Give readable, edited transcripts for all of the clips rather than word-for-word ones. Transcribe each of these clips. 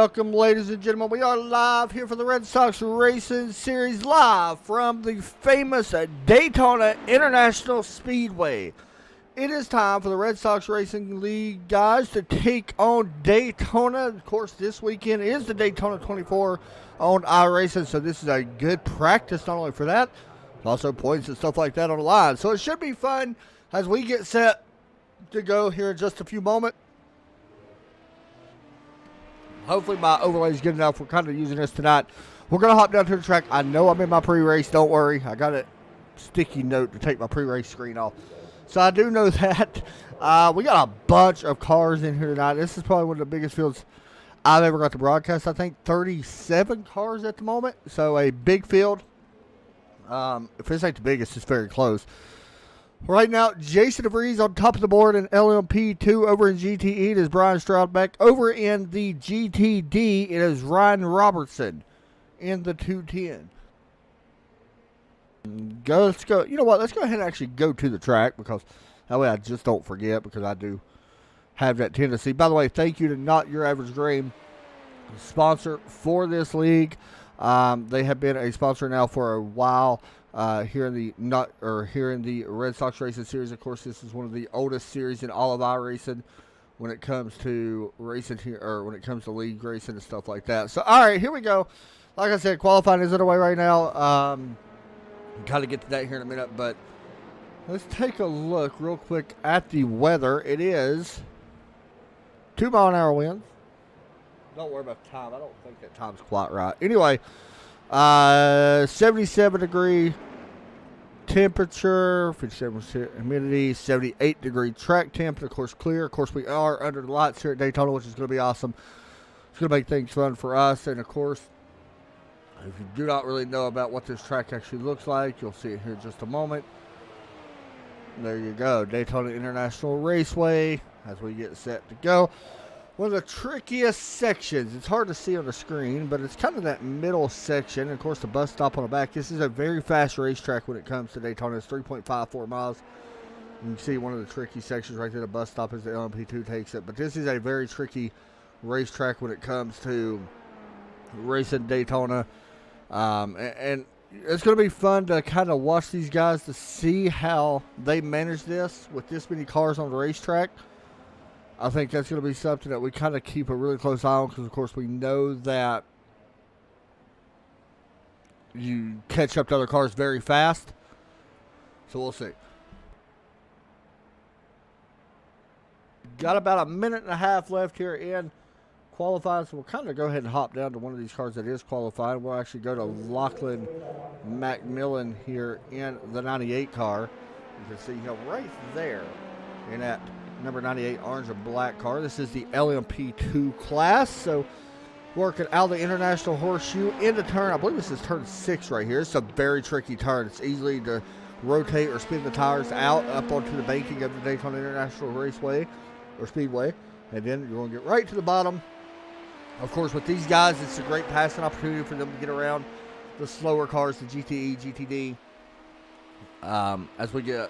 welcome, ladies and gentlemen. We are live here for the Red Sox Racing Series, live from the famous Daytona International Speedway. It is time for the Red Sox Racing League guys to take on Daytona. Of course, this weekend is the Daytona 24 on iRacing, so this is a good practice not only for that, but also points and stuff like that on the line. So it should be fun as we get set to go here in just a few moments. Hopefully my overlay is good enough. We're kind of using this tonight. We're going to hop down to the track. I know I'm in my pre-race. Don't worry. I got a sticky note to take my pre-race screen off. So I do know that. We got a bunch of cars in here tonight. This is probably one of the biggest fields I've ever got to broadcast. I think 37 cars at the moment. So a big field. If this ain't the biggest, it's very close. Right now, Jason DeVries on top of the board in LMP2. Over in GTE, it is Brian Stroudbeck. Over in the GTD, it is Ryan Robertson in the 210. Let's go. You know what? Let's go ahead and actually go to the track because that way I just don't forget, because I do have that tendency. By the way, thank you to Not Your Average Dream, sponsor for this league. They have been a sponsor now for a while. Here in the Red Sox Racing Series. Of course, this is one of the oldest series in all of iRacing when it comes to racing here, or when it comes to league racing and stuff like that. So, all right, here we go. Like I said, qualifying is underway right now. Got to get to that here in a minute, but let's take a look real quick at the weather. It is 2-mile-an-hour winds. Don't worry about the time. I don't think that time's quite right. Anyway, 77 degree temperature, 57% humidity, 78 degree track temp, and of course clear. Of course, we are under the lights here at Daytona, which is going to be awesome. It's going to make things fun for us. And of course, if you do not really know about what this track actually looks like, you'll see it here in just a moment. There you go, Daytona International Raceway as we get set to go. One of the trickiest sections. It's hard to see on the screen, but it's kind of that middle section. And of course, the bus stop on the back. This is a very fast racetrack when it comes to Daytona. It's 3.54 miles. You can see one of the tricky sections right there. The bus stop as the LMP2 takes it. But this is a very tricky racetrack when it comes to racing Daytona. And it's going to be fun to kind of watch these guys to see how they manage this with this many cars on the racetrack. I think that's going to be something that we kind of keep a really close eye on, because, of course, we know that you catch up to other cars very fast. So we'll see. Got about a minute and a half left here in qualifying, so we'll kind of go ahead and hop down to one of these cars that is qualified. We'll actually go to Lachlan McMillan here in the 98 car. You can see him right there in that number 98 orange and black car. This is the LMP2 class. So working out of the International Horseshoe into turn, I believe this is turn 6 right here. It's a very tricky turn. It's easily to rotate or spin the tires out up onto the banking of the Daytona International Raceway or Speedway. And then you're going to get right to the bottom. Of course, with these guys, it's a great passing opportunity for them to get around the slower cars, the GTE, GTD. As we get,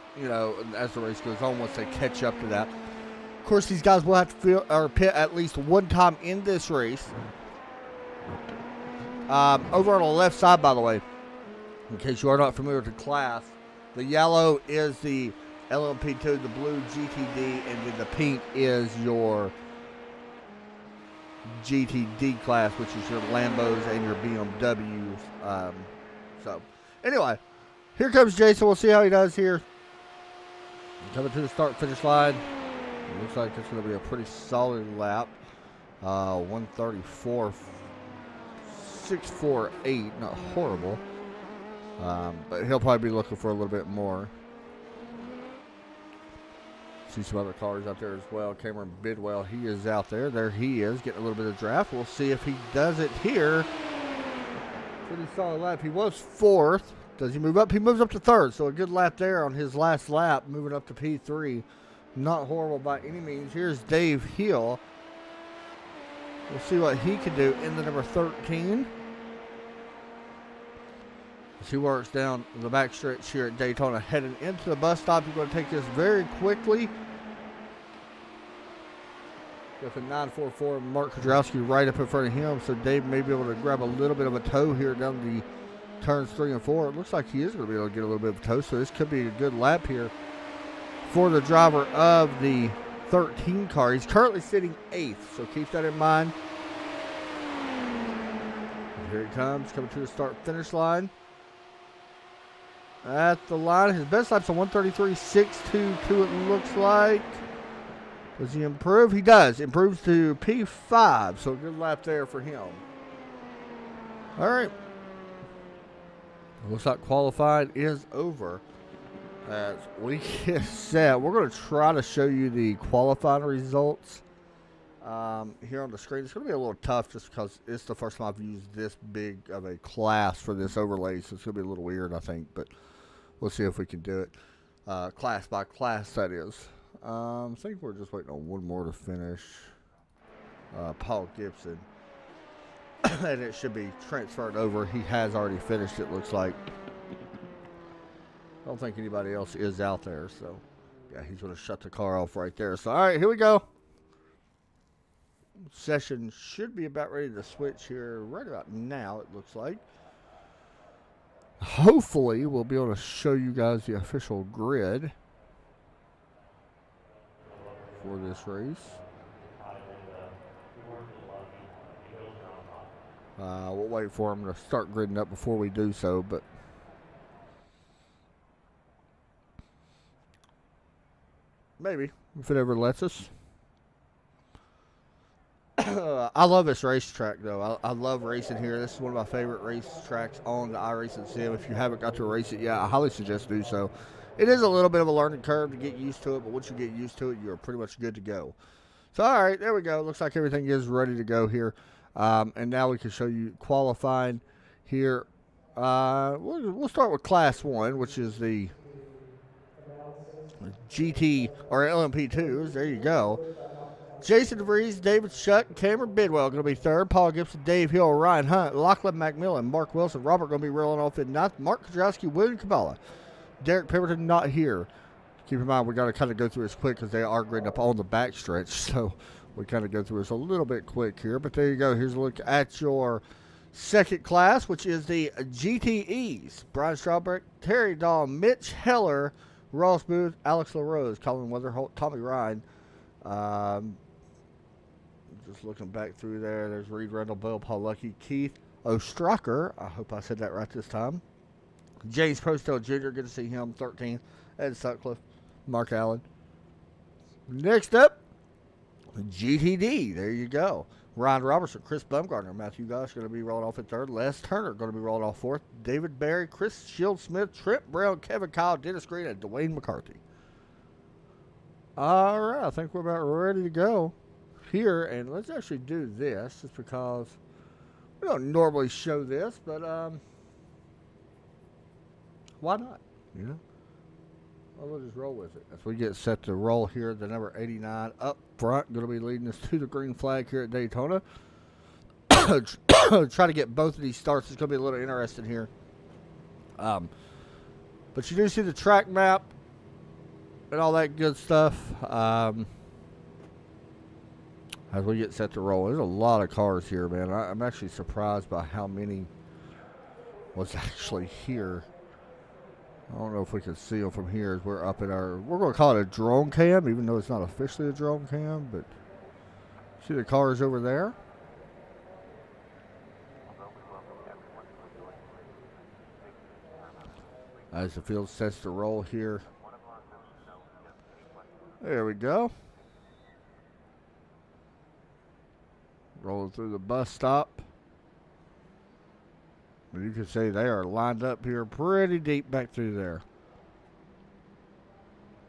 as the race goes on, once they catch up to that. Of course, these guys will have to pit at least one time in this race. Over on the left side, by the way, in case you are not familiar with the class, the yellow is the LMP2, the blue GTD, and then the pink is your GTD class, which is your Lambos and your BMWs. So, anyway. Here comes Jason. We'll see how he does here. Coming to the start-finish line. It looks like it's going to be a pretty solid lap. 134, 648. Not horrible. But he'll probably be looking for a little bit more. See some other cars out there as well. Cameron Bidwell, he is out there. There he is, getting a little bit of draft. We'll see if he does it here. Pretty solid lap. He was 4th. Does he move up? He moves up to 3rd, so a good lap there on his last lap, moving up to P3. Not horrible by any means. Here's Dave Hill. We'll see what he can do in the number 13. As he works down the back stretch here at Daytona, heading into the bus stop. You're going to take this very quickly. with a 9.44. Mark Kudrowski right up in front of him, so Dave may be able to grab a little bit of a tow here down the turns 3 and 4. It looks like he is going to be able to get a little bit of a tow, so this could be a good lap here for the driver of the 13 car. He's currently sitting 8th, so keep that in mind. And here he comes, coming to the start-finish line. At the line, his best lap's a 1:33.622, it looks like. Does he improve? He does. Improves to P5, so a good lap there for him. All right. Looks like qualifying is over. As we get set, we're going to try to show you the qualifying results here on the screen. It's going to be a little tough just because it's the first time I've used this big of a class for this overlay, so it's going to be a little weird, I think, but we'll see if we can do it class by class, that is. I think we're just waiting on one more to finish. Paul Gibson. And it should be transferred over. He has already finished, it looks like. I don't think anybody else is out there, so yeah, he's going to shut the car off right there. So, all right, here we go. Session should be about ready to switch here right about now, it looks like. Hopefully, we'll be able to show you guys the official grid for this race. We'll wait for him to start gridding up before we do so, but maybe, if it ever lets us. I love this racetrack, though. I love racing here. This is one of my favorite racetracks on the iRacing Sim. If you haven't got to race it yet, I highly suggest do so. It is a little bit of a learning curve to get used to it, but once you get used to it, you're pretty much good to go. So, all right, there we go. Looks like everything is ready to go here. And now we can show you qualifying here. We'll start with Class 1, which is the GT or LMP2s. There you go. Jason DeVries, David Shutt, Cameron Bidwell going to be third. Paul Gibson, Dave Hill, Ryan Hunt, Lachlan McMillan, Mark Wilson, Robert going to be rolling off in ninth. Mark Kudrowski, William Kabbalah, Derek Pemberton not here. Keep in mind we got to kind of go through this quick because they are gridding up on the backstretch, so we kind of go through this a little bit quick here. But there you go. Here's a look at your second class, which is the GTEs. Brian Strawberry, Terry Dahl, Mitch Heller, Ross Booth, Alex LaRose, Colin Weatherholt, Tommy Ryan. Just looking back through there, there's Reed Rendell, Bill Paul Lucky, Keith Ostraker. I hope I said that right this time. James Postel Jr., good to see him, 13th. Ed Sutcliffe, Mark Allen. Next up, GTD. There you go. Ryan Robertson, Chris Bumgarner, Matthew Gosh going to be rolling off at third. Les Turner going to be rolling off fourth. David Barry, Chris Shield Smith, Trent Brown, Kevin Kyle, Dennis Green, and Dwayne McCarthy. All right, I think we're about ready to go here, and let's actually do this just because we don't normally show this, but why not? You know, well, we'll just roll with it as we get set to roll here. The number 89 up front going to be leading us to the green flag here at Daytona. Try to get both of these starts. It's going to be a little interesting here. But you do see the track map and all that good stuff. As we get set to roll, there's a lot of cars here, man. I'm actually surprised by how many was actually here. I don't know if we can see them from here as we're up in our, we're going to call it a drone cam, even though it's not officially a drone cam, but see the cars over there? As the field sets to roll here. There we go. Rolling through the bus stop. You can see they are lined up here pretty deep back through there.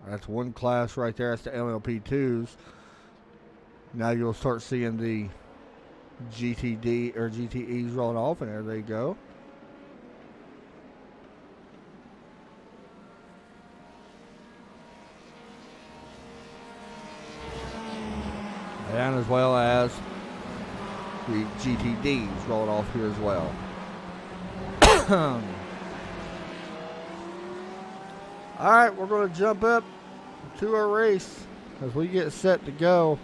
That's one class right there. That's the LLP2s. Now you'll start seeing the GTD or GTEs rolling off, and there they go. And as well as the GTDs rolling off here as well. All right, we're going to jump up to our race as we get set to go.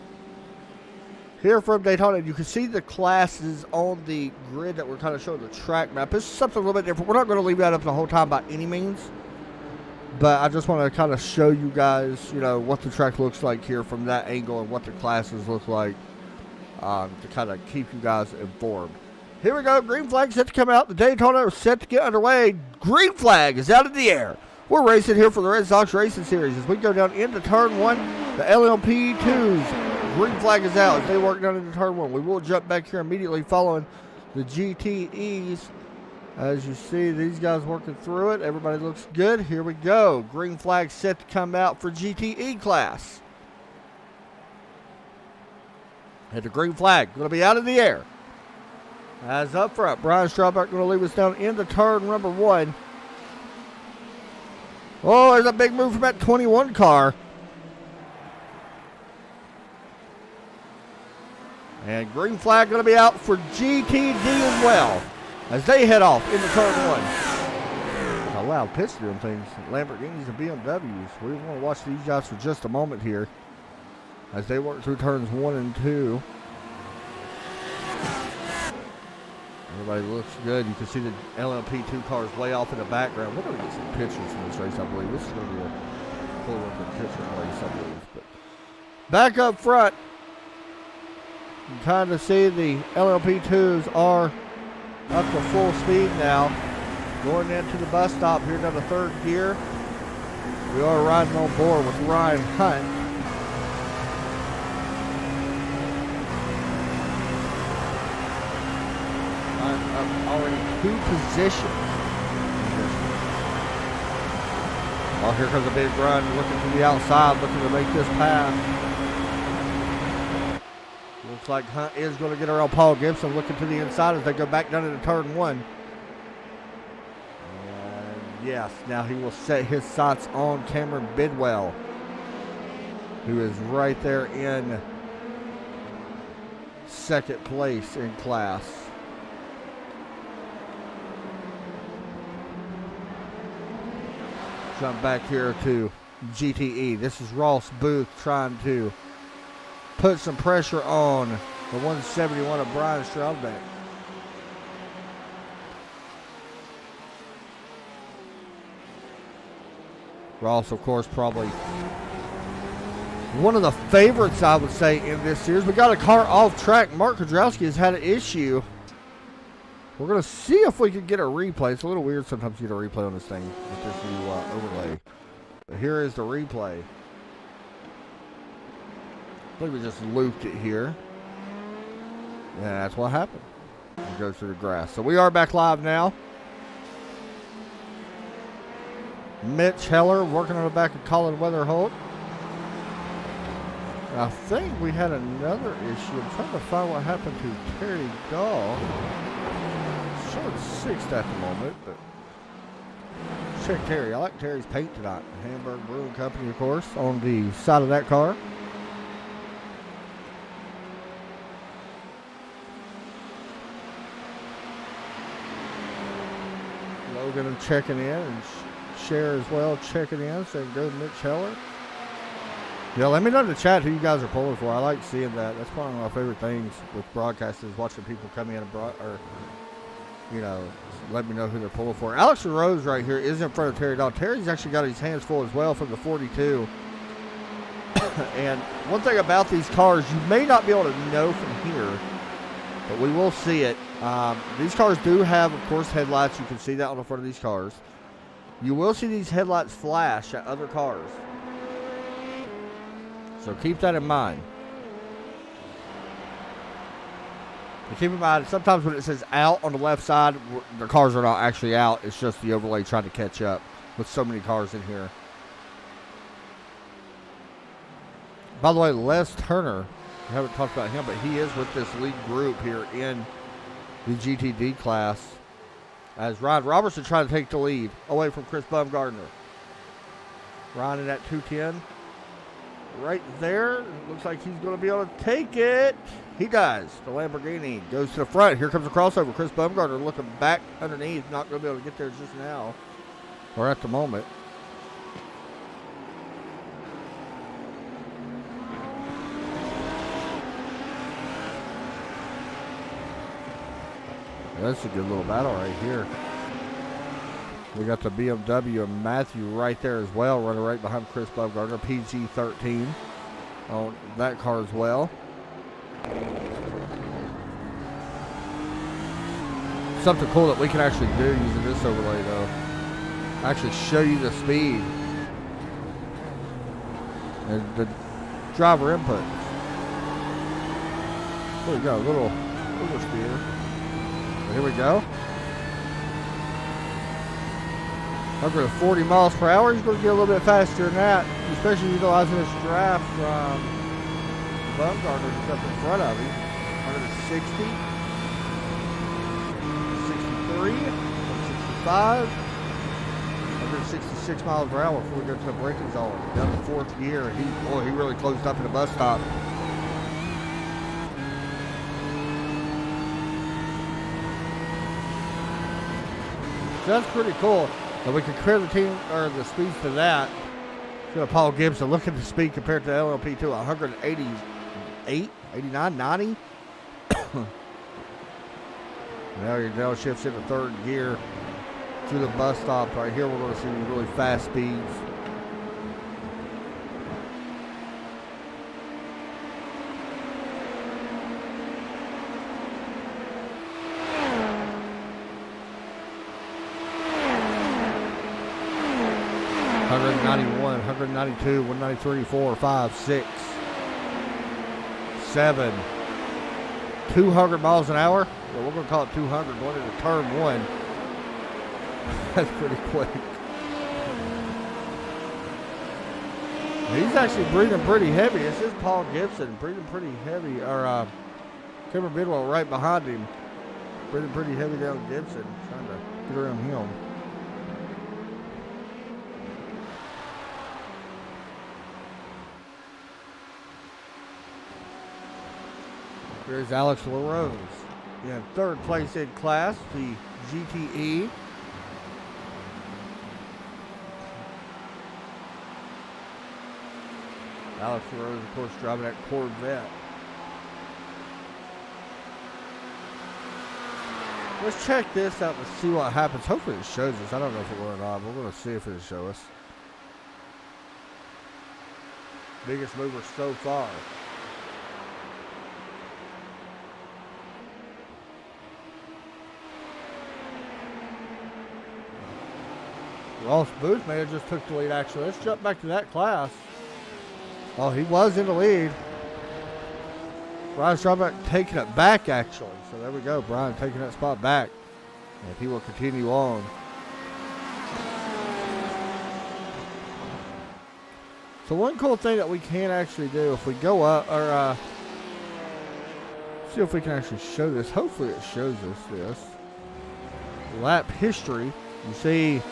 here from Daytona. You can see the classes on the grid that we're kind of showing the track map. This is something a little bit different. We're not going to leave that up the whole time by any means. But I just want to kind of show you guys, what the track looks like here from that angle and what the classes look like to kind of keep you guys informed. Here we go. Green flag set to come out. The Daytona is set to get underway. Green flag is out of the air. We're racing here for the Red Sox Racing Series. As we go down into turn 1, the LMP2's green flag is out as they work down into turn 1. We will jump back here immediately following the GTEs. As you see, these guys working through it. Everybody looks good. Here we go. Green flag set to come out for GTE class. And the green flag going to be out of the air. As up front, Brian Straubach going to lead us down into turn number 1. Oh, there's a big move from that 21 car. And green flag going to be out for GTD as well as they head off into turn 1. That's a loud pitch to them things. Lamborghinis and BMWs. We want to watch these guys for just a moment here as they work through turns 1 and 2. Everybody looks good. You can see the LMP2 cars way off in the background. We're going to get some pictures from this race, I believe. This is going to be a cool looking picture race, I believe. But back up front, you can kind of see the LMP2s are up to full speed now. Going into the bus stop here down the 3rd gear. We are riding on board with Ryan Hunt. Already 2 positions. Oh, here comes a big run, looking to the outside, looking to make this pass. Looks like Hunt is going to get around Paul Gibson, looking to the inside as they go back down into turn 1. And yes, now he will set his sights on Cameron Bidwell, who is right there in 2nd place in class. Jump back here to GTE. This is Ross Booth trying to put some pressure on the 171 of Brian Straubach. Ross, of course, probably one of the favorites, I would say, in this series. We got a car off track. Mark Kudrowski has had an issue. We're going to see if we can get a replay. It's a little weird sometimes to get a replay on this thing with this new overlay. But here is the replay. I believe we just looped it here. And that's what happened. It goes through the grass. So we are back live now. Mitch Heller working on the back of Colin Weatherholt. I think we had another issue. I'm trying to find what happened to Terry Dahl. Showing 6th at the moment, but check Terry. I like Terry's paint tonight. Hamburg Brewing Company, of course, on the side of that car. Logan checking in, and Cher as well checking in, saying go Mitch Heller. Yeah, let me know in the chat who you guys are pulling for. I like seeing that. That's one of my favorite things with broadcasters, watching people come in and let me know who they're pulling for. Alex Rose right here is in front of Terry Dahl. Terry's actually got his hands full as well from the 42. And one thing about these cars, you may not be able to know from here, but we will see it. These cars do have, of course, headlights. You can see that on the front of these cars. You will see these headlights flash at other cars. So keep that in mind. And keep in mind, sometimes when it says out on the left side, the cars are not actually out. It's just the overlay trying to catch up with so many cars in here. By the way, Les Turner, I haven't talked about him, but he is with this lead group here in the GTD class. As Ryan Robertson trying to take the lead away from Chris Bumgardner. Ryan in that 210. Right there. Looks like he's going to be able to take it. He does. The Lamborghini goes to the front. Here comes a crossover. Chris Bumgardner looking back underneath. Not going to be able to get there just now. Or at the moment. That's a good little battle right here. We got the BMW and Matthew right there as well, running right behind Chris Bumgarner, PG-13 on that car as well. Something cool that we can actually do using this overlay though. Actually show you the speed and the driver input. Oh, we got a little oversteer. Here we go. 140 miles per hour. He's going to get a little bit faster than that, especially utilizing this draft from Bumgarner who's up in front of him. 160, 63, 165, 166 miles per hour before we go to the braking zone. Down the fourth gear. He really closed up in the bus stop. So that's pretty cool. And we can compare the team or the speeds to that. So Paul Gibson, look at the speed compared to LLP2, 188, 89, 90. Now your down shifts into third gear through the bus stop. Right here, we're going to see really fast speeds. (191, 192, 193, 4, 5, 6, 7, 200 miles an hour. Well, we're going to call it 200 going into turn one. That's pretty quick. He's actually breathing pretty heavy. This is Paul Gibson breathing pretty heavy. Or Cameron Bidwell right behind him. Breathing pretty heavy down Gibson. Trying to get around him. There's Alex LaRose in third place in class, the GTE. Alex LaRose, of course, driving that Corvette. Let's check this out and see what happens. Hopefully it shows us. I don't know if it will or not. We're going to see if it'll show us. Biggest mover so far. Ross Booth may have just took the lead, actually. Let's jump back to that class. Oh, he was in the lead. Brian Strawback taking it back, actually. So there we go. Brian taking that spot back. And he will continue on. So one cool thing that we can actually do, if we go up, or see if we can actually show this. Hopefully it shows us this. Lap history. You see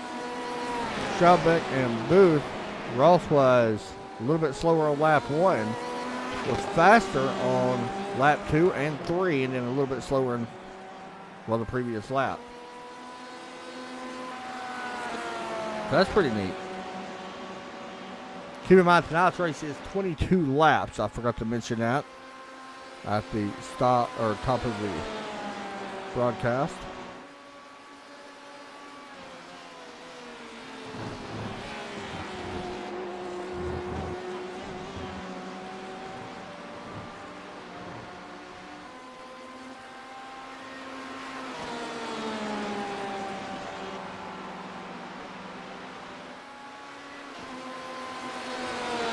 Stroubeck and Booth. Ross was a little bit slower on lap 1, was faster on lap 2 and 3, and then a little bit slower in the previous lap. So that's pretty neat. Keep in mind tonight's race is 22 laps. I forgot to mention that at the top of the broadcast.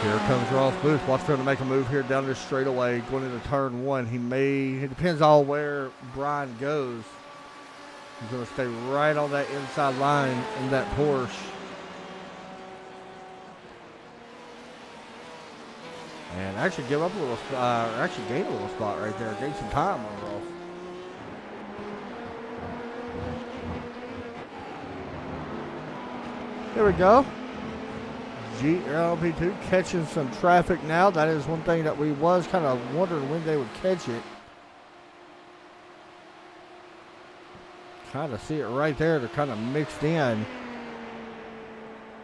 Here comes Ross Booth. Watch for him to make a move here down this straightaway going into turn 1. It depends on where Brian goes. He's going to stay right on that inside line in that Porsche. And actually give up a little, actually gain a little spot right there. Gain some time on Ross. There we go. GLP2 catching some traffic now. That is one thing that we was kind of wondering when they would catch it. Kind of see it right there. They're kind of mixed in.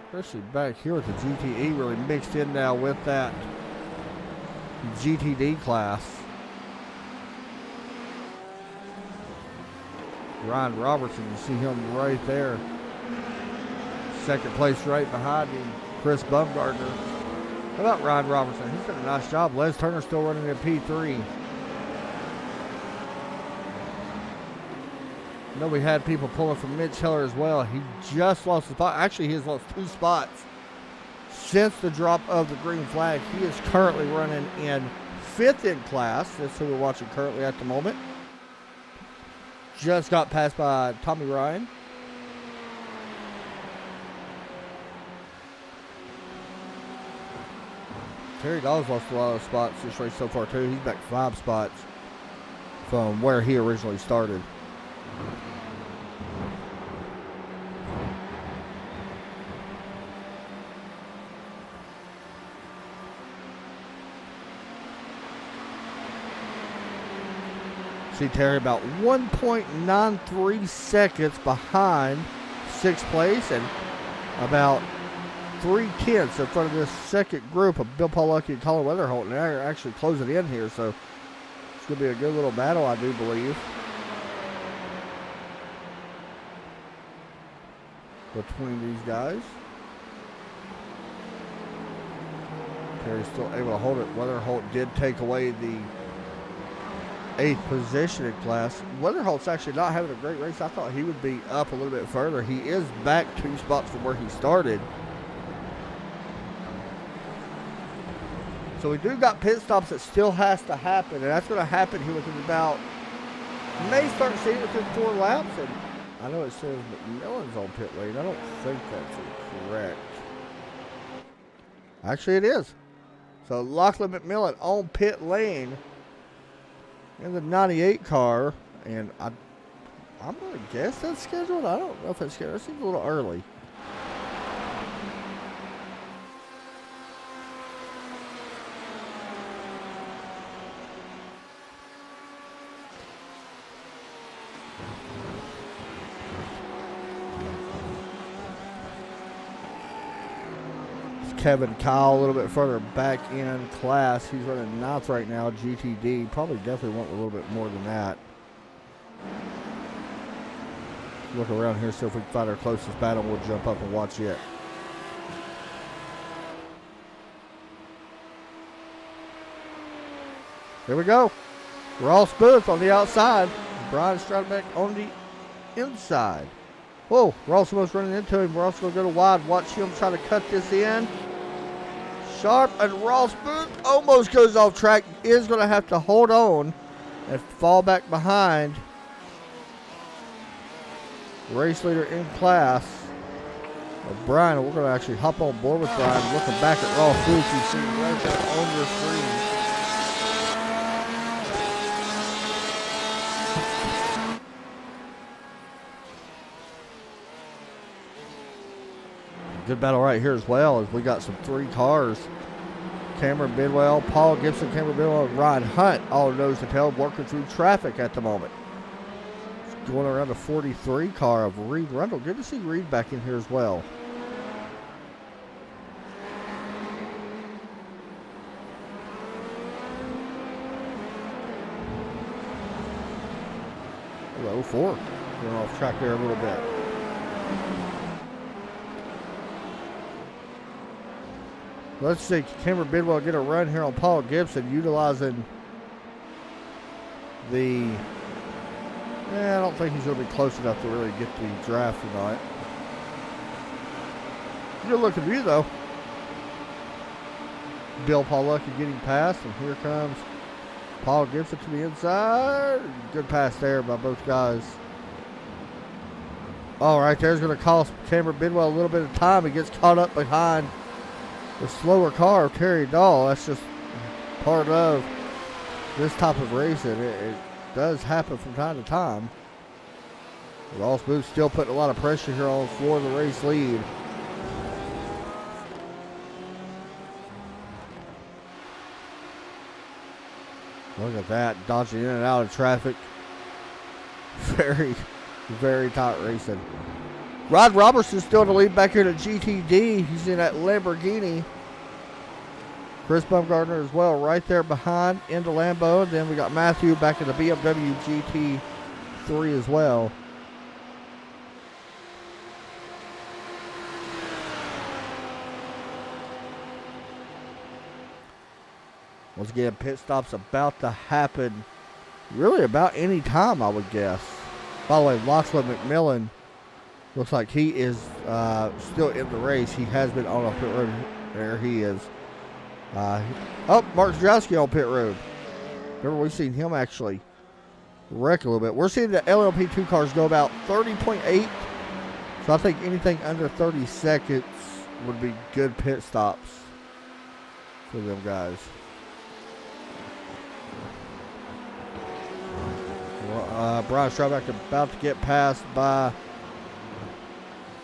Especially back here with the GTE really mixed in now with that GTD class. Ryan Robertson, you see him right there. Second place right behind him, Chris Bumgardner. How about Ryan Robertson? He's done a nice job. Les Turner still running at P3. I know we had people pulling from Mitch Heller as well. He just lost a spot. Actually, he has lost 2 spots since the drop of the green flag. He is currently running in 5th in class. That's who we're watching currently at the moment. Just got passed by Tommy Ryan. Terry Dawes lost a lot of spots this race so far too. He's back 5 spots from where he originally started. See Terry about 1.93 seconds behind 6th place and about 3/10 in front of this second group of Bill Paulucki and Colin Weatherholt. And they're actually closing in here, so it's going to be a good little battle, I do believe, between these guys. Terry's still able to hold it. Weatherholt did take away the 8th position in class. Weatherholt's actually not having a great race. I thought he would be up a little bit further. He is back 2 spots from where he started. So we do got pit stops that still has to happen, and that's going to happen here within about, you may start seeing within 4 laps, and I know it says McMillan's on pit lane. I don't think that's correct. Actually, it is. So Lachlan McMillan on pit lane in the 98 car, and I'm going to guess that's scheduled. I don't know if it's scheduled. It seems a little early. Kevin Kyle a little bit further back in class. He's running 9th right now, GTD. Probably definitely want a little bit more than that. Look around here, see if we can find our closest battle. We'll jump up and watch it. Here we go. Ross Booth on the outside. Brian Stradbeck on the inside. Whoa, Ross almost running into him. Ross going to go to wide. Watch him try to cut this in. Sharp and Ross Booth almost goes off track. Is going to have to hold on and fall back behind race leader in class, Brian. We're going to actually hop on board with Brian. Looking back at Ross Booth, you see right there on your screen. Good battle right here as well, as we got some 3 cars. Cameron Bidwell, Paul Gibson, Cameron Bidwell, and Ryan Hunt all nose to tail working through traffic at the moment. It's going around the 43 car of Reed Rundle. Good to see Reed back in here as well. Oh, 04. Going off track there a little bit. Let's see, Cameron Bidwell get a run here on Paul Gibson, utilizing the... I don't think he's going to be close enough to really get the draft tonight. Good looking view, though. Bill Paulucki getting past, and here comes Paul Gibson to the inside. Good pass there by both guys. All right, there's going to cost Cameron Bidwell a little bit of time. He gets caught up behind the slower car of Terry Dahl. That's just part of this type of racing. It does happen from time to time. Ross Booth still putting a lot of pressure here on for the race lead. Look at that, dodging in and out of traffic. Very, very tight racing. Rod Robertson's still in the lead back here to GTD. He's in that Lamborghini. Chris Bumgardner as well right there behind into Lambo. Then we got Matthew back in the BMW GT3 as well. Once again, pit stop's about to happen really about any time, I would guess. By the way, Locksley McMillan looks like he is still in the race. He has been on a pit road. There he is. Mark Zdrowski on pit road. Remember, we've seen him actually wreck a little bit. We're seeing the LMP2 cars go about 30.8. So I think anything under 30 seconds would be good pit stops for them guys. Brian Strauback about to get passed by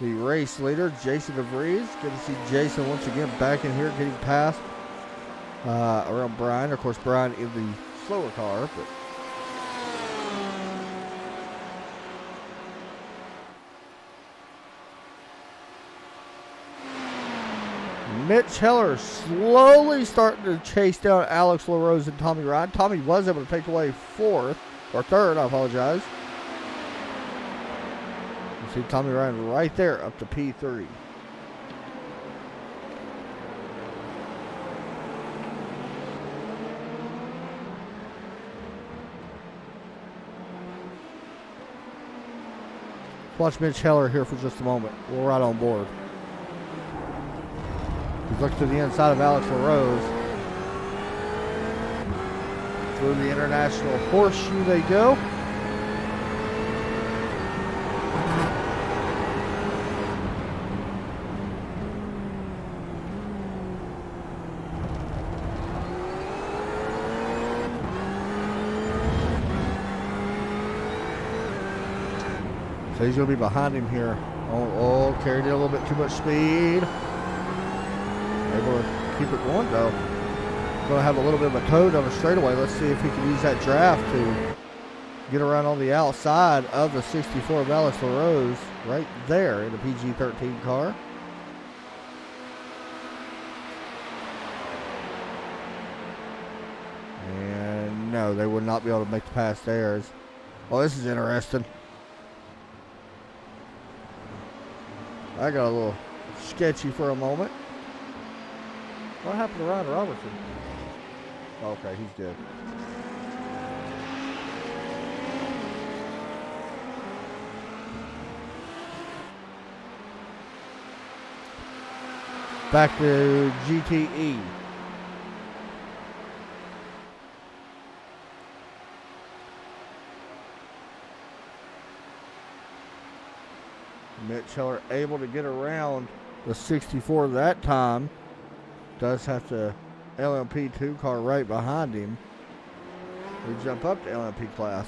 the race leader, Jason DeVries. Good to see Jason once again back in here getting passed around Brian. Of course, Brian in the slower car. But Mitch Heller slowly starting to chase down Alex LaRose and Tommy Ryan. Tommy was able to take away third, I apologize. You see Tommy Ryan right there up to P3. Watch Mitch Heller here for just a moment. We're right on board. He's looking to the inside of Alex LaRose. Through the international horseshoe they go. So he's going to be behind him here. Oh, carried it a little bit too much speed. Able to keep it going though. Going to have a little bit of a toad on the straightaway. Let's see if he can use that draft to get around on the outside of the 64 of Alex LaRose right there in the PG-13 car. And no, they would not be able to make the pass there. Oh, this is interesting. I got a little sketchy for a moment. What happened to Ryan Robertson? Okay, he's good. Back to GTE. Mitch Heller able to get around the 64 that time. Does have to LMP2 car right behind him. We jump up to LMP class.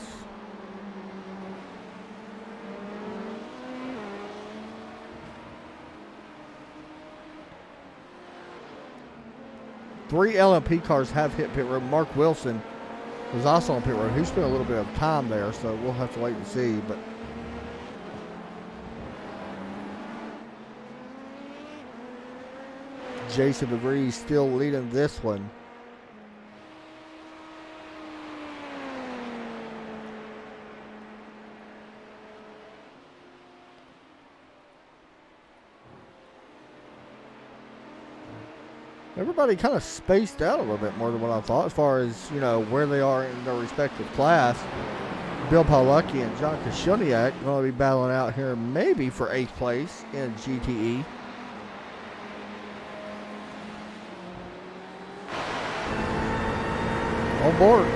Three LMP cars have hit pit road. Mark Wilson was also on pit road. He spent a little bit of time there, so we'll have to wait and see. But Jason DeVries still leading this one. Everybody kind of spaced out a little bit more than what I thought as far as, you know, where they are in their respective class. Bill Pawlucki and John Kashuniak going to be battling out here maybe for 8th place in GTE. On board.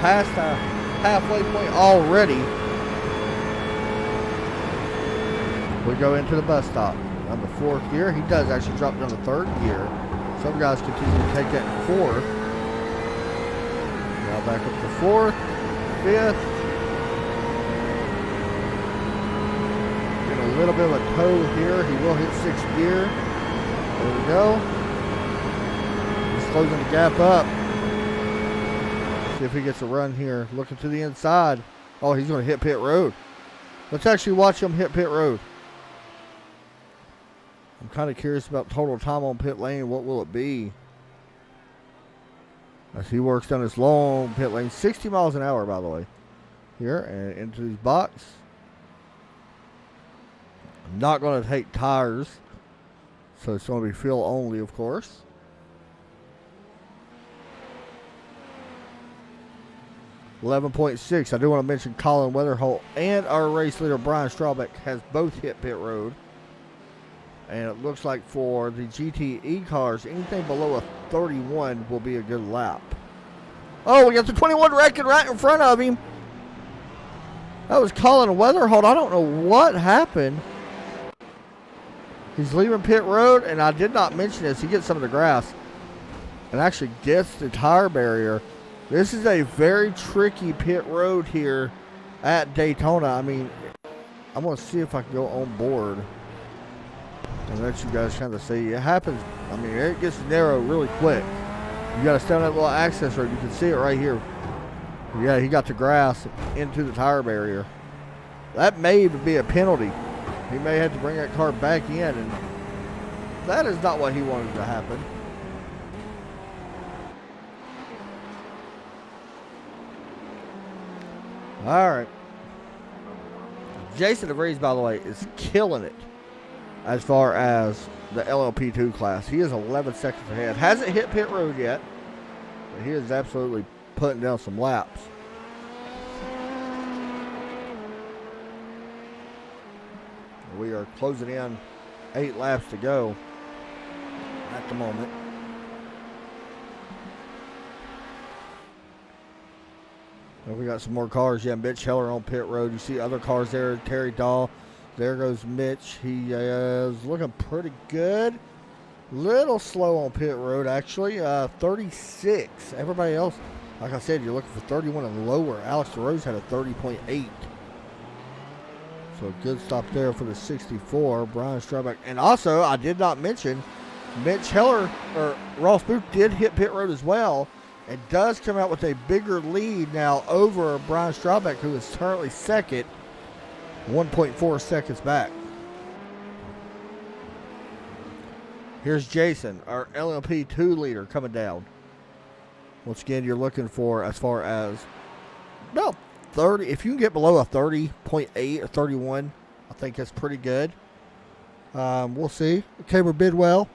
Past the halfway point already. We go into the bus stop. On the 4th gear, he does actually drop down to 3rd gear. Some guys continue to take that in 4th. Now back up to 4th, 5th. A little bit of a toe here. He will hit 6th gear. There we go. He's closing the gap up. See if he gets a run here. Looking to the inside. Oh, he's going to hit pit road. Let's actually watch him hit pit road. I'm kind of curious about total time on pit lane. What will it be? As he works down this long pit lane. 60 miles an hour, by the way. Here and into his box. Not going to take tires, so it's going to be fuel only, of course. $11.6. I do want to mention Colin Weatherholt and our race leader Brian Strawbeck has both hit pit road. And it looks like for the GTE cars, anything below a 31 will be a good lap. Oh, we got the 21 wrecking right in front of him. That was Colin Weatherholt. I don't know what happened. He's leaving pit road, and I did not mention this. He gets some of the grass and actually gets the tire barrier. This is a very tricky pit road here at Daytona. I mean, I'm going to see if I can go on board and let you guys kind of see. It happens. I mean, it gets narrow really quick. You got to stay on that little access road. You can see it right here. Yeah, he got the grass into the tire barrier. That may even be a penalty. He may have to bring that car back in, and that is not what he wanted to happen. All right. Jason DeVries, by the way, is killing it as far as the LLP2 class. He is 11 seconds ahead. Hasn't hit pit road yet, but he is absolutely putting down some laps. We are closing in 8 laps to go at the moment. We got some more cars. Yeah, Mitch Heller on pit road. You see other cars there. Terry Dahl. There goes Mitch. He is looking pretty good. Little slow on pit road, actually. 36. Everybody else, like I said, you're looking for 31 and lower. Alex DeRose had a 30.8. So a good stop there for the 64. Brian Strawbeck. And also, I did not mention, Mitch Heller, or Ross Booth, did hit pit road as well. It does come out with a bigger lead now over Brian Strawbeck, who is currently second, 1.4 seconds back. Here's Jason, our LMP2 leader, coming down. Once again, you're looking for, as far as about 30, if you can get below a 30.8 or 31, I think that's pretty good. We'll see. Cameron Bidwell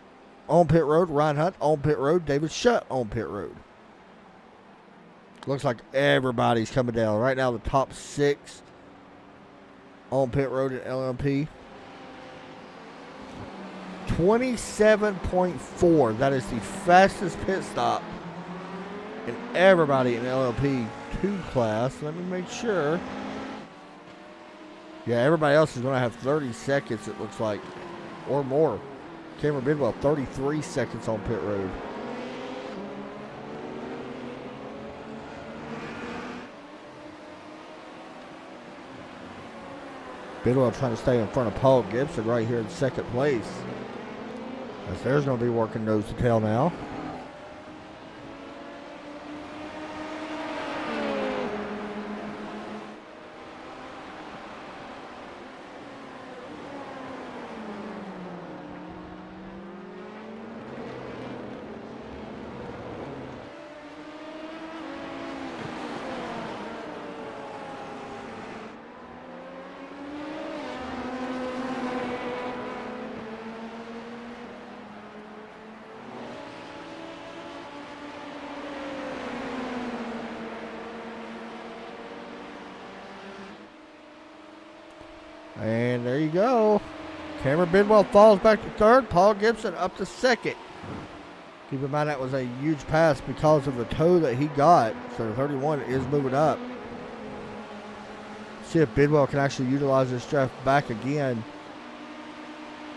on pit road, Ryan Hunt on pit road, David Shutt on pit road. Looks like everybody's coming down. Right now, the top 6 on pit road at LMP. 27.4. That is the fastest pit stop in everybody in LLP 2 class. Let me make sure. Yeah, everybody else is going to have 30 seconds, it looks like, or more. Cameron Bidwell, 33 seconds on pit road. Bidwell trying to stay in front of Paul Gibson right here in second place. As there's going to be working nose to tail now. And there you go. Cameron Bidwell falls back to third. Paul Gibson up to second. Keep in mind that was a huge pass because of the toe that he got. So the 31 is moving up. See if Bidwell can actually utilize this draft back again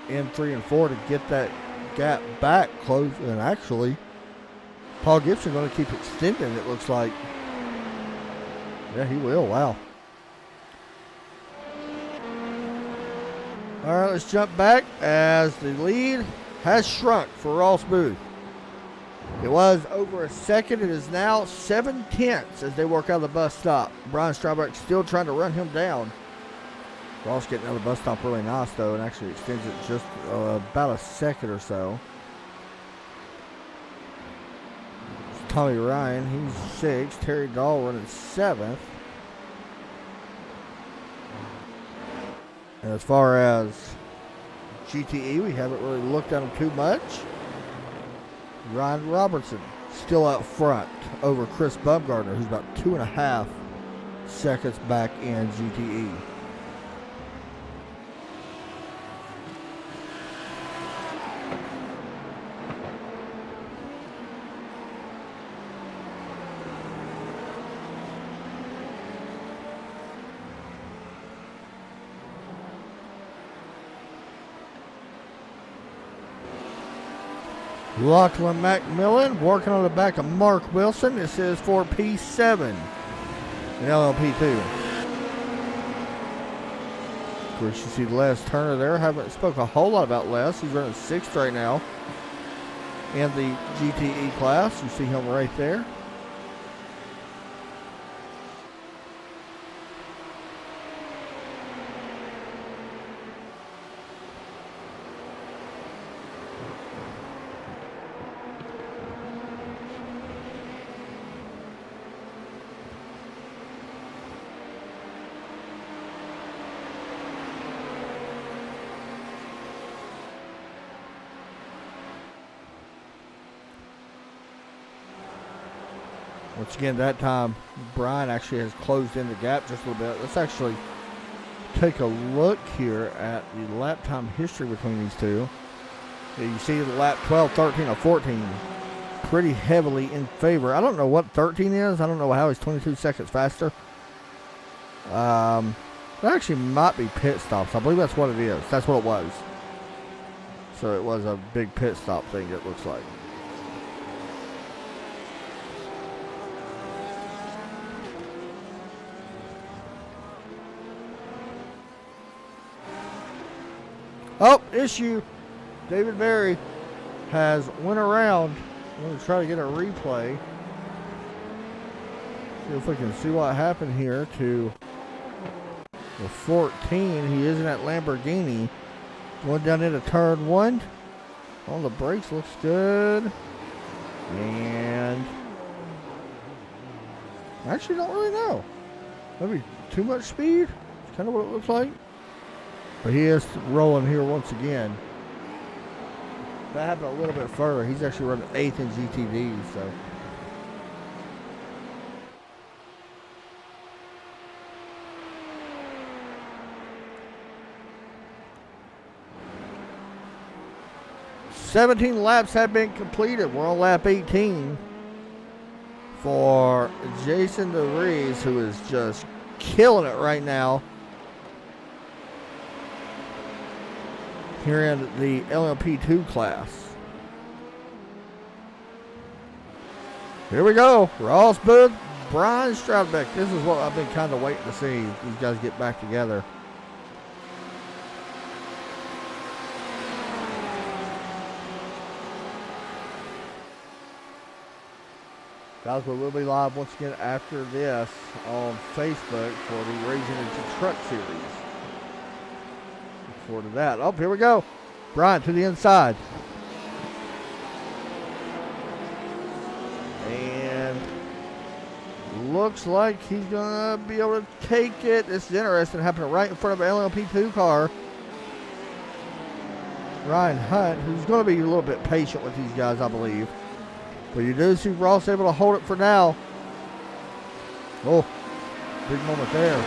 in 3 and 4 to get that gap back close. And actually, Paul Gibson going to keep extending, it looks like. Yeah, he will. Wow. All right, let's jump back as the lead has shrunk for Ross Booth. It was over a second. It is now 7/10 as they work out of the bus stop. Brian Strawbeck still trying to run him down. Ross getting out of the bus stop really nice, though, and actually extends it just about a second or so. Tommy Ryan, he's 6th. Terry Dahl running 7th. And as far as GTE, we haven't really looked at him too much. Ryan Robertson still out front over Chris Bumgarner, who's about 2.5 seconds back in GTE. Lachlan McMillan working on the back of Mark Wilson. This is for P7 in LLP2. Of course, you see Les Turner there. Haven't spoke a whole lot about Les. He's running 6th right now in the GTE class. You see him right there. Once again, that time, Brian actually has closed in the gap just a little bit. Let's actually take a look here at the lap time history between these two. You see the lap 12, 13, or 14 pretty heavily in favor. I don't know what 13 is. I don't know how he's 22 seconds faster. It actually might be pit stops. I believe that's what it is. That's what it was. So it was a big pit stop thing, it looks like. Oh, issue. David Berry has went around. I'm going to try to get a replay. See if we can see what happened here to the 14. He is in that Lamborghini. Going down into turn 1. On the brakes, looks good. And I actually don't really know. Maybe too much speed. That's kind of what it looks like. But he is rolling here once again. That happened a little bit further. He's actually running 8th in GTD, so. "17 laps have been completed. We're on lap 18 for Jason DeVries, who is just killing it right now here in the LMP2 class. Here we go. Ross Booth, Brian Stroudbeck. This is what I've been kind of waiting to see. These guys get back together. Guys, we will be live once again after this on Facebook for the Raging Into Truck Series. Look forward to that. Oh, here we go. Brian to the inside. And looks like he's going to be able to take it. This is interesting. Happening right in front of an LMP2 car. Ryan Hunt, who's going to be a little bit patient with these guys, I believe. But you do see Ross able to hold it for now. Oh, big moment there.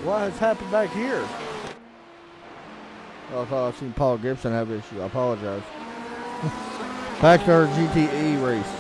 What has happened back here? Oh, I thought I'd seen Paul Gibson have an issue. I apologize. Back to our GTE race.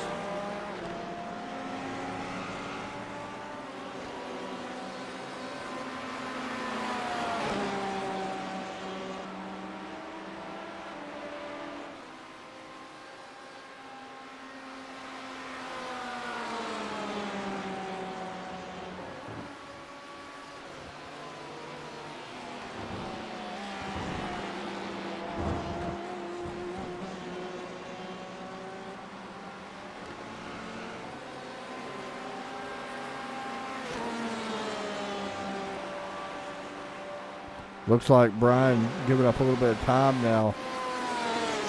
Looks like Brian giving up a little bit of time now.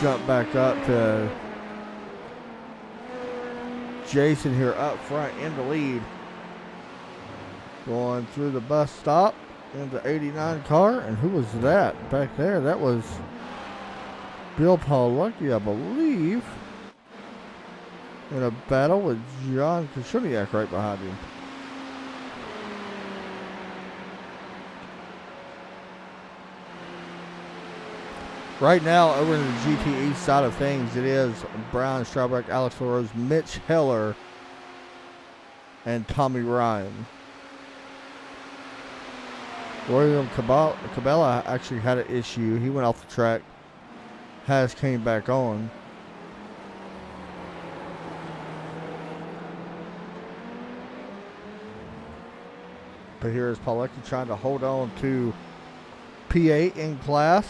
jump back up to Jason here up front in the lead. Going through the bus stop in the 89 car. And who was that back there? That was Bill Paul Lucky, I believe. In a battle with John Kashuniak right behind him. Right now, over in the GTE side of things, it is Brian Stroubeck, Alex LaRose, Mitch Heller, and Tommy Ryan. William Cabela actually had an issue. He went off the track. Has came back on. But here is Paulecki trying to hold on to P8 in class.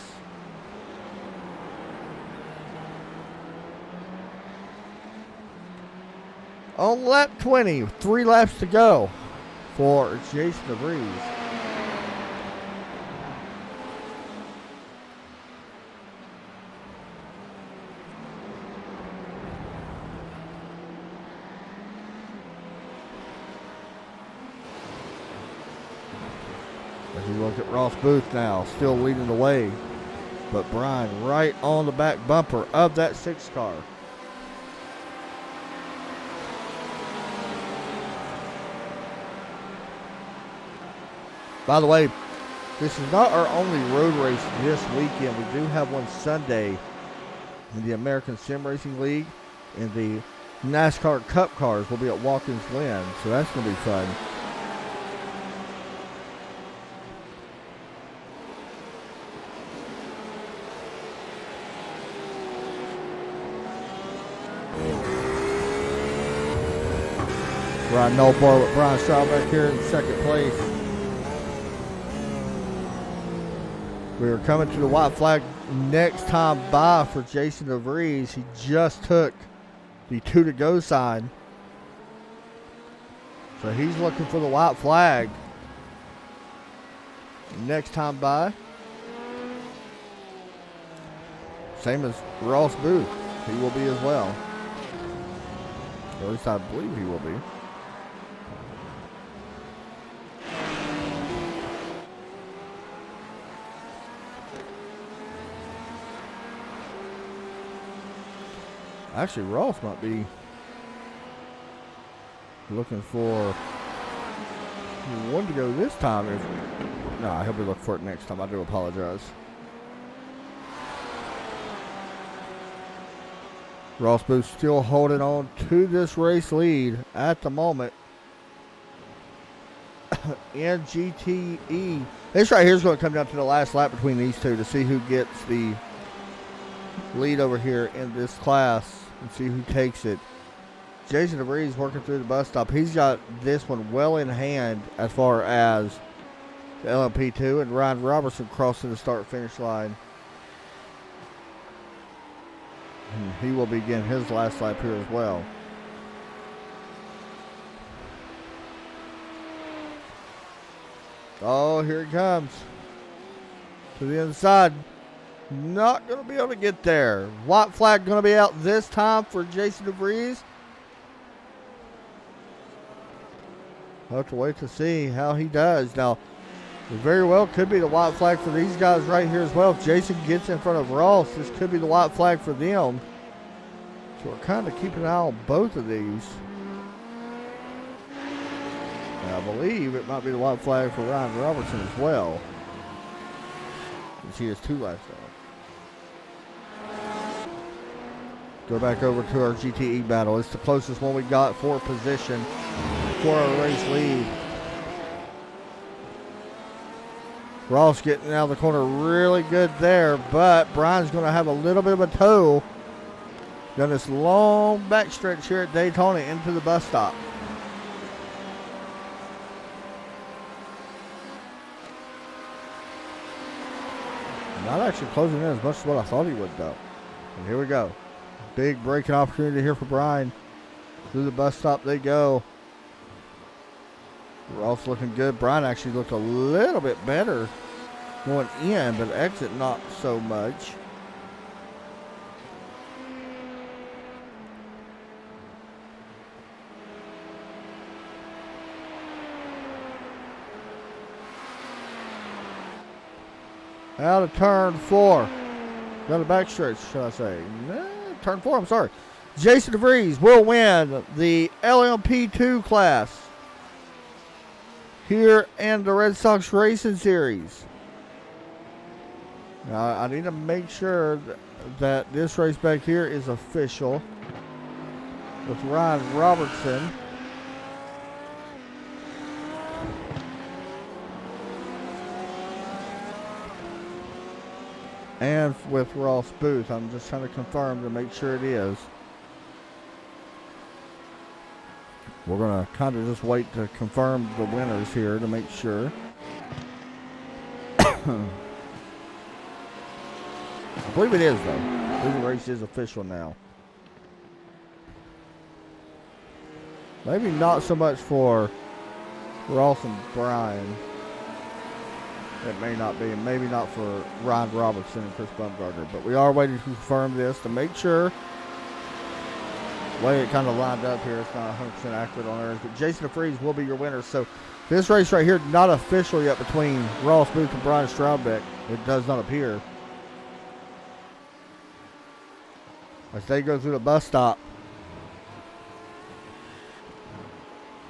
On lap 20, 3 laps to go for Jason DeVries. As we look at Ross Booth now, still leading the way. But Brian right on the back bumper of that 6 car. By the way, this is not our only road race this weekend. We do have one Sunday in the American Sim Racing League. And the NASCAR Cup cars will be at Watkins Glen. So that's going to be fun. Ryan Noble with Brian Stroubeck here in second place. We are coming to the white flag next time by for Jason DeVries. He just took the 2 to go sign. So he's looking for the white flag next time by. Same as Ross Booth. He will be as well. Or at least I believe he will be. Actually, Ross might be looking for one to go this time. No, he'll be looking for it next time. I do apologize. Ross Booth still holding on to this race lead at the moment in GTE. This right here is going to come down to the last lap between these two to see who gets the lead over here in this class and see who takes it. Jason DeVries working through the bus stop. He's got this one well in hand as far as the LMP2, and Ryan Robertson crossing the start-finish line. And he will begin his last lap here as well. Oh, here he comes. To the inside. Not going to be able to get there. White flag going to be out this time for Jason DeVries. I'll have to wait to see how he does. Now, it very well could be the white flag for these guys right here as well. If Jason gets in front of Ross, this could be the white flag for them. So we're kind of keeping an eye on both of these. And I believe it might be the white flag for Ryan Robertson as well. Since he has 2 laps on. Go back over to our GTE battle. It's the closest one we got for position for our race lead. Ross getting out of the corner really good there, but Brian's going to have a little bit of a tow down this long backstretch here at Daytona into the bus stop. Not actually closing in as much as what I thought he would, though. And here we go. Big braking opportunity here for Brian. Through the bus stop they go. Ross looking good. Brian actually looked a little bit better going in, but exit not so much. Out of turn 4. Down the back stretch, should I say. Turn 4, I'm sorry. Jason DeVries will win the LMP2 class here in the Red Sox Racing Series. Now, I need to make sure that this race back here is official with Ryan Robertson. And with Ross Booth. I'm just trying to confirm to make sure it is. We're going to kind of just wait to confirm the winners here to make sure. I believe it is, though. I believe the race is official now. Maybe not so much for Ross and Brian. It may not be, and maybe not for Ryan Robertson and Chris Bumgarner. But we are waiting to confirm this to make sure. The way it kind of lined up here, it's not 100% accurate on ours. But Jason DeVries will be your winner. So this race right here, not official yet between Ross Booth and Brian Straubbeck. It does not appear. As they go through the bus stop.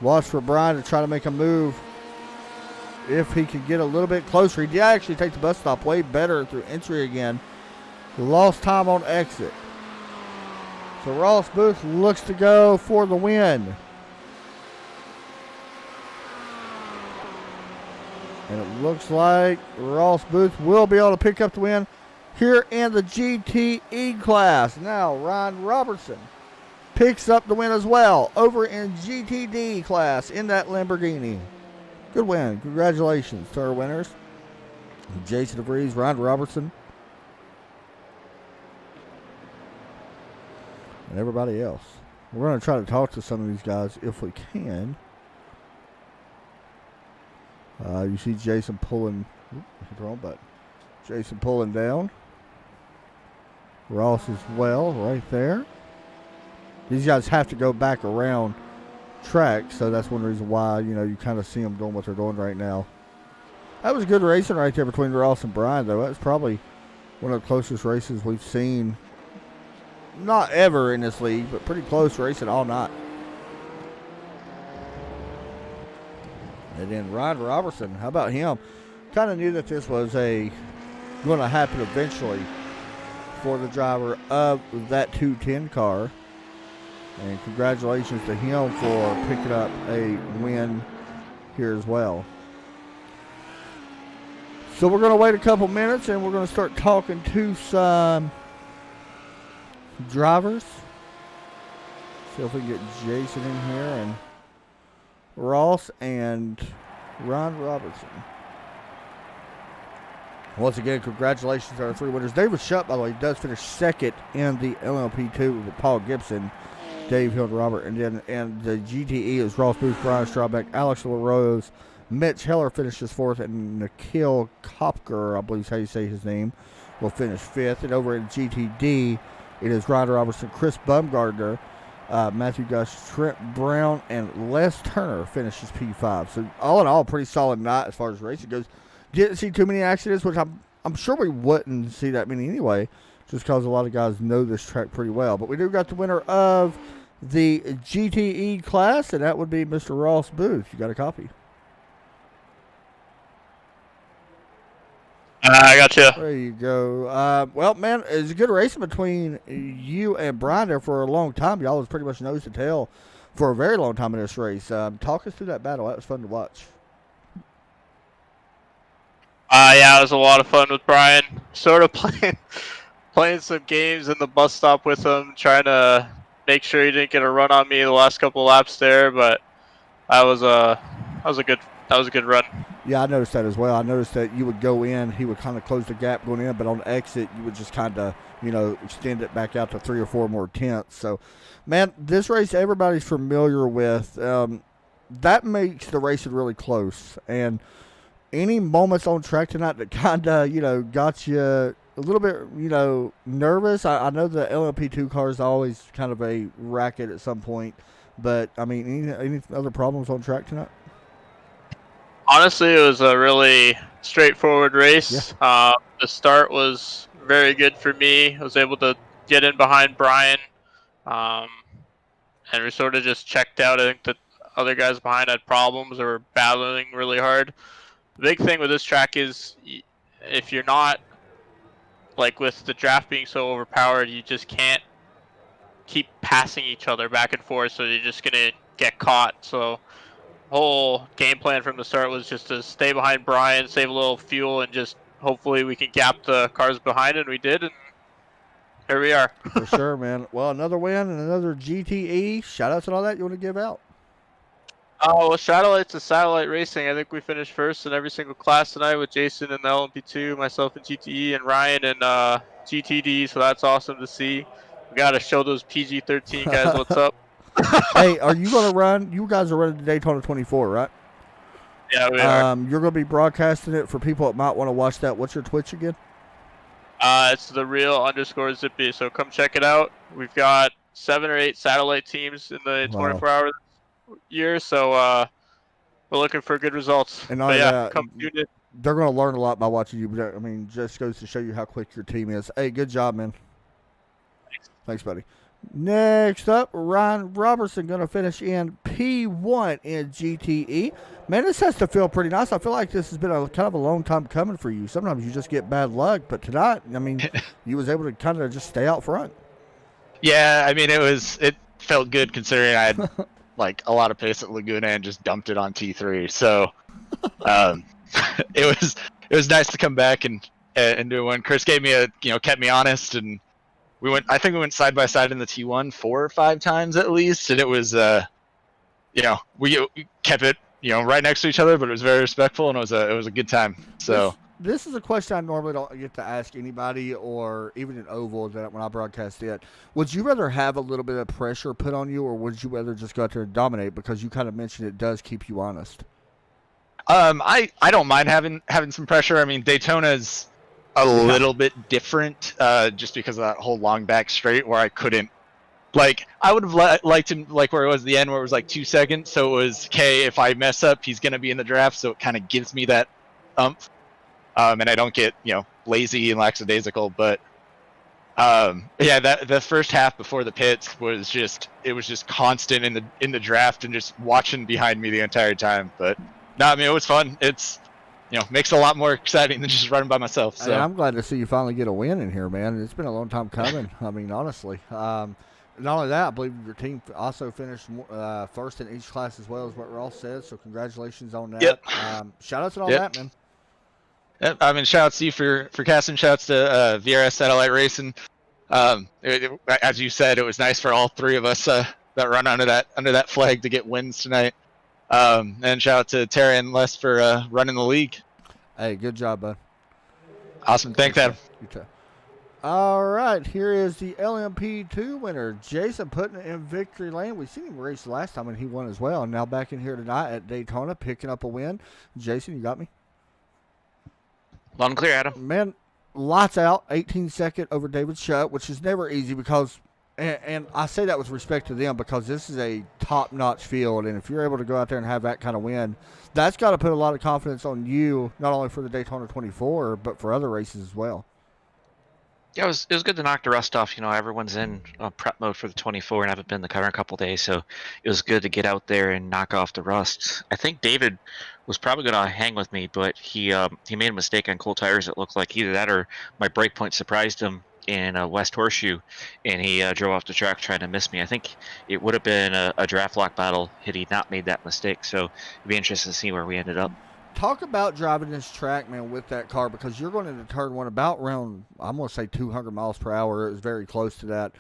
Watch for Brian to try to make a move. If he could get a little bit closer. He did actually take the bus stop way better through entry again. He lost time on exit. So Ross Booth looks to go for the win. And it looks like Ross Booth will be able to pick up the win here in the GTE class. Now Ryan Robertson picks up the win as well over in GTD class in that Lamborghini. Good win. Congratulations to our winners. Jason DeVries, Ryan Robertson, and everybody else. We're going to try to talk to some of these guys if we can. You see Jason pulling. Hit the wrong button. Jason pulling down. Ross as well, right there. These guys have to go back around track, so that's one reason why, you know, you kind of see them doing what they're doing right now. That was good racing right there between Ross and Brian, though. That's probably one of the closest races we've seen, not ever in this league, but pretty close racing all night. And then Ryan Robertson, how about him? Kind of knew that this was going to happen eventually for the driver of that 210 car. And congratulations to him for picking up a win here as well. So we're going to wait a couple minutes and we're going to start talking to some drivers. See if we can get Jason in here and Ross and Ryan Robertson. Once again, congratulations to our 3 winners. David Shutt, by the way, does finish second in the LMP2 with Paul Gibson, Dave Hill, Robert, and the GTE is Ross Booth, Brian Straubbeck, Alex LaRose, Mitch Heller finishes 4th, and Nikhil Kopker, I believe is how you say his name, will finish 5th. And over in GTD, it is Ryan Robertson, Chris Bumgarner, Matthew Gush, Trent Brown, and Les Turner finishes P5. So all in all, pretty solid night as far as racing goes. Didn't see too many accidents, which I'm sure we wouldn't see that many anyway, just because a lot of guys know this track pretty well. But we do got the winner of the GTE class, and that would be Mr. Ross Booth. You got a copy? I got you. There you go. Well, man, it's a good racing between you and Brian there for a long time. Y'all was pretty much nose to tail for a very long time in this race. Talk us through that battle. That was fun to watch. Yeah, it was a lot of fun with Brian. Sort of playing some games in the bus stop with him, trying to make sure he didn't get a run on me the last couple of laps there. But that was a good run. Yeah, I noticed that as well. I noticed that you would go in, he would kind of close the gap going in, but on exit, you would just kind of, extend it back out to 3 or 4 more tenths. So, man, this race everybody's familiar with. That makes the racing really close. And any moments on track tonight that kind of, got you a little bit, nervous? I know the LMP2 car is always kind of a racket at some point. But, I mean, any other problems on track tonight? Honestly, it was a really straightforward race. The start was very good for me. I was able to get in behind Brian, um, and we sort of just checked out. I think the other guys behind had problems or were battling really hard. The big thing with this track is if you're not, like with the draft being so overpowered, you just can't keep passing each other back and forth, so you're just gonna get caught. So whole game plan from the start was just to stay behind Brian, save a little fuel, and just hopefully we can gap the cars behind, and we did, and here we are. For sure, man. Well, another win and another GTE. Shout outs and all that you want to give out? Oh, well, Satellite's a satellite racing. I think we finished first in every single class tonight with Jason in the LMP2, myself in GTE, and Ryan in GTD, so that's awesome to see. We got to show those PG-13 guys what's up. Hey, are you going to run? You guys are running the Daytona 24, right? Yeah, we are. You're going to be broadcasting it for people that might want to watch that. What's your Twitch again? It's the real_Zippy, so come check it out. We've got 7 or 8 satellite teams in the 24-hour year, so we're looking for good results. And but yeah, come tune in. They're going to learn a lot by watching you. I mean, just goes to show you how quick your team is. Hey, good job, man. Thanks, buddy. Next up, Ryan Robertson going to finish in P1 in GTE. Man, this has to feel pretty nice. I feel like this has been kind of a long time coming for you. Sometimes you just get bad luck, but tonight, I mean, you was able to kind of just stay out front. Yeah, I mean, it felt good considering I had like a lot of pace at Laguna and just dumped it on T3. So it was nice to come back and do one. Chris gave me kept me honest, and I think we went side by side in the T1 4 or 5 times at least, and it was we kept it right next to each other, but it was very respectful, and it was a good time. So this is a question I normally don't get to ask anybody, or even an oval that when I broadcast it. Would you rather have a little bit of pressure put on you, or would you rather just go out there and dominate? Because you kind of mentioned it does keep you honest. I don't mind having some pressure. I mean, Daytona's a little bit different, just because of that whole long back straight where I couldn't. Like, I would have liked him like where it was the end, where it was like 2 seconds. So it was, okay, if I mess up, he's going to be in the draft. So it kind of gives me that umph. And I don't get, lazy and lackadaisical. But, the first half before the pits was just constant in the draft and just watching behind me the entire time. But, no, I mean, it was fun. It's, makes it a lot more exciting than just running by myself. So hey, I'm glad to see you finally get a win in here, man. It's been a long time coming. I mean, honestly. Not only that, I believe your team also finished first in each class as well, as what Ross said. So congratulations on that. Yep. Shout outs and all that, man. Yep. I mean, shout outs to you for casting. Shout outs to VRS Satellite Racing. As you said, it was nice for all 3 of us that run under that flag to get wins tonight. And shout out to Terry and Les for running the league. Hey, good job, bud. Awesome. Thanks, Adam. You too. All right, here is the LMP2 winner, Jason, putting it in victory lane. We've seen him race last time, and he won as well. And now back in here tonight at Daytona, picking up a win. Jason, you got me? Loud and clear, Adam. Man, lights out, 18-second over David Shutt, which is never easy because, and I say that with respect to them, because this is a top-notch field, and if you're able to go out there and have that kind of win, that's got to put a lot of confidence on you, not only for the Daytona 24, but for other races as well. Yeah, it was good to knock the rust off. Everyone's in prep mode for the 24 and haven't been the car in a couple days, so it was good to get out there and knock off the rust. I think David was probably going to hang with me, but he made a mistake on cold tires. It looked like either that or my brake point surprised him in West Horseshoe, and he drove off the track trying to miss me. I think it would have been a draft lock battle had he not made that mistake, so it'd be interesting to see where we ended up. Talk about driving this track, man, with that car, because you're going into turn 1 about around, I'm going to say 200 miles per hour. It was very close to that.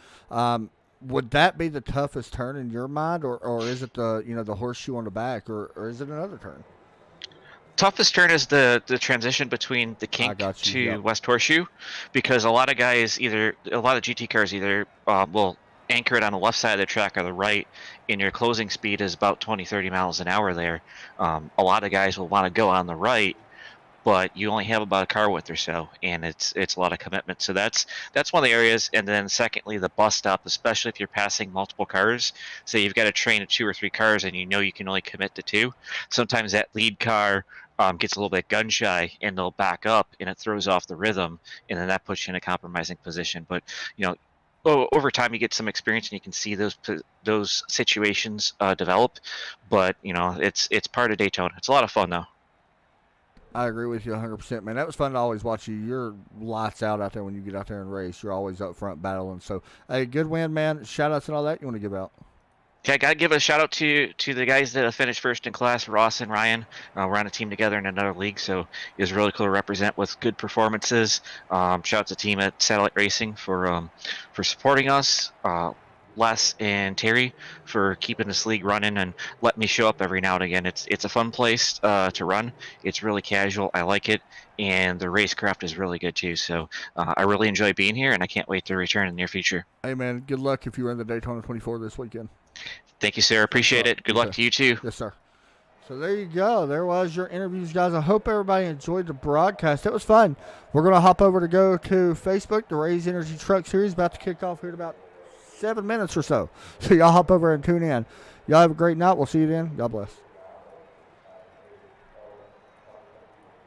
Would that be the toughest turn in your mind, or is it the horseshoe on the back, or is it another turn? Toughest turn is the transition between the kink to West Horseshoe, because a lot of GT cars either will anchor it on the left side of the track or the right, and your closing speed is about 20-30 miles an hour there. A lot of guys will want to go on the right, but you only have about a car width or so, and it's a lot of commitment. So that's one of the areas. And then secondly, the bus stop, especially if you're passing multiple cars. Say you've got a train of 2 or 3 cars, and you can only commit to 2. Sometimes that lead car gets a little bit gun shy, and they'll back up, and it throws off the rhythm, and then that puts you in a compromising position. But over time you get some experience, and you can see those situations develop. But it's part of Daytona. It's a lot of fun though. I agree with you 100%, man. That was fun to always watch you. You're lights out there when you get out there and race. You're always up front battling. So, hey, good win, man. Shout outs and all that you want to give out? Okay, I got to give a shout out to the guys that finished first in class, Ross and Ryan. We're on a team together in another league, so it was really cool to represent with good performances. Shout out to the team at Satellite Racing for supporting us. Les and Terry for keeping this league running and letting me show up every now and again. It's a fun place to run. It's really casual. I like it, and the racecraft is really good too. So I really enjoy being here, and I can't wait to return in the near future. Hey, man, good luck if you run the Daytona 24 this weekend. Thank you, sir. Appreciate it. Good luck to you too. Yes, sir. So there you go. There was your interviews, guys. I hope everybody enjoyed the broadcast. It was fun. We're going to hop over to go to Facebook. The Raise Energy Truck Series about to kick off here in about 7 minutes or so. So y'all hop over and tune in. Y'all have a great night. We'll see you then. God bless.